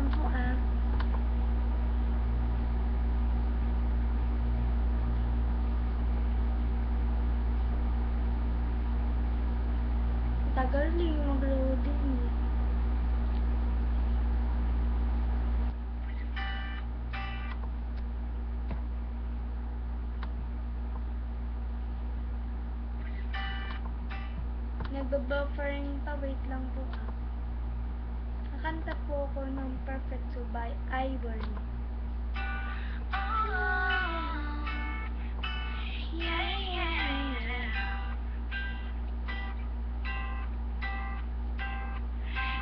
lang po Tagal din mag-loading eh. Nagbabuffering pa, wait lang po Kakanta po ako ng Perfect to by Ivory.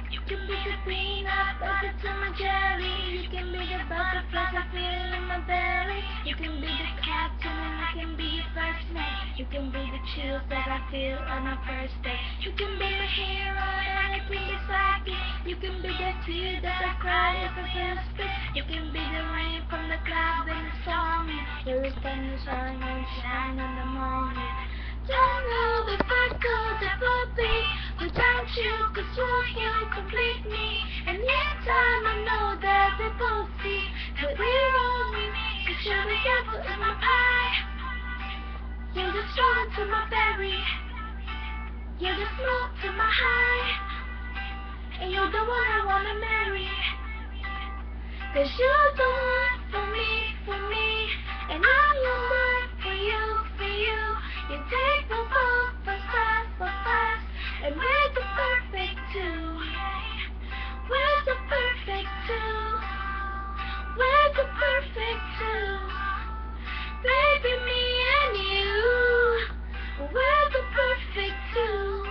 You can be the peanut butter to my jelly. You can be the butterflies I feel in my belly. You can be the captain and I can be your first mate. You can be the chills that I feel on our first date. You can be my hero and I can be psychic. You can be the tear that I cry if I feel spit. You can be the rain from the clouds when it's stormy. You're the sun and shine in the morning. Don't know if I could ever be without you, 'cause you complete me. And anytime I know that we both see that we're only so shall we apple in my pie. You're the strawberry to my berry. You're the smoke to my high. And you're the one I wanna marry. 'Cause you're the one for me. And I am there for you. You take the ball for fast, and we're the perfect two. We're the perfect two. We're the perfect two. Baby, me and you. We're the perfect two.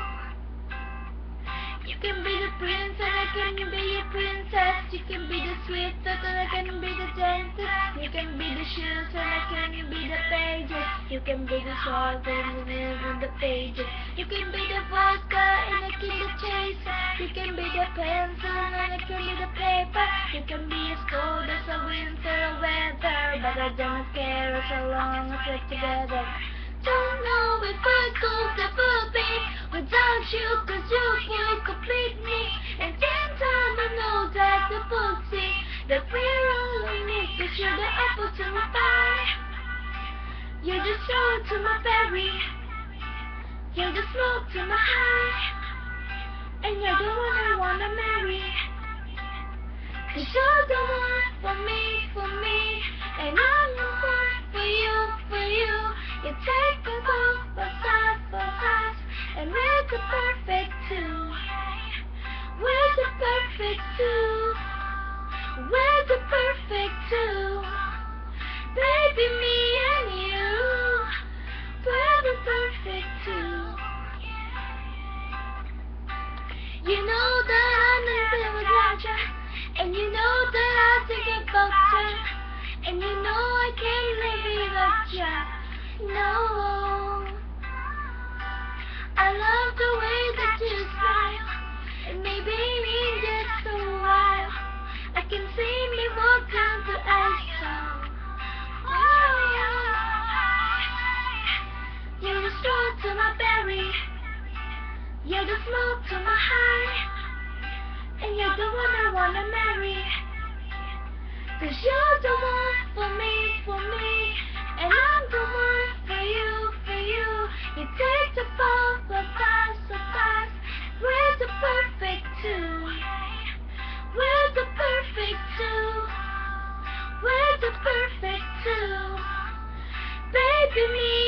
You can be the prince and I can be your princess. You can be the sweet tooth and I can be the dentist. You can be the shoes and I can be the pages. You can be the sword and the pages. You can be the vodka and I can be the chaser. You can be the pencil and I can be the paper. You can be as cold as a winter weather, but I don't care as long as we're together. Don't know if I could ever be without you, 'cause you complete me. And in time I know that the both see that we're all I need, 'cause you're the apple to my pie. You're the soul to my berry. You're the smoke to my high. And you're the one I wanna marry. 'Cause you're the one for me. And I'm the one for you. You take the ball for fast, and we're the perfect two. We're the perfect two. We're the perfect two. Baby, me and you. We're the perfect two. You know that I'm in love with you, and you know that I think about you, and you know I can't live without you. No, I love the way that you smile, and maybe in just a while I can see me walk down to ice. You're the straw to my berry. You're the smoke to my high. And you're the one I wanna marry. 'Cause you're the one for me. And I'm the one for you. You take the ball so fast. We're the perfect two. We're the perfect two. We're the perfect two. Baby, me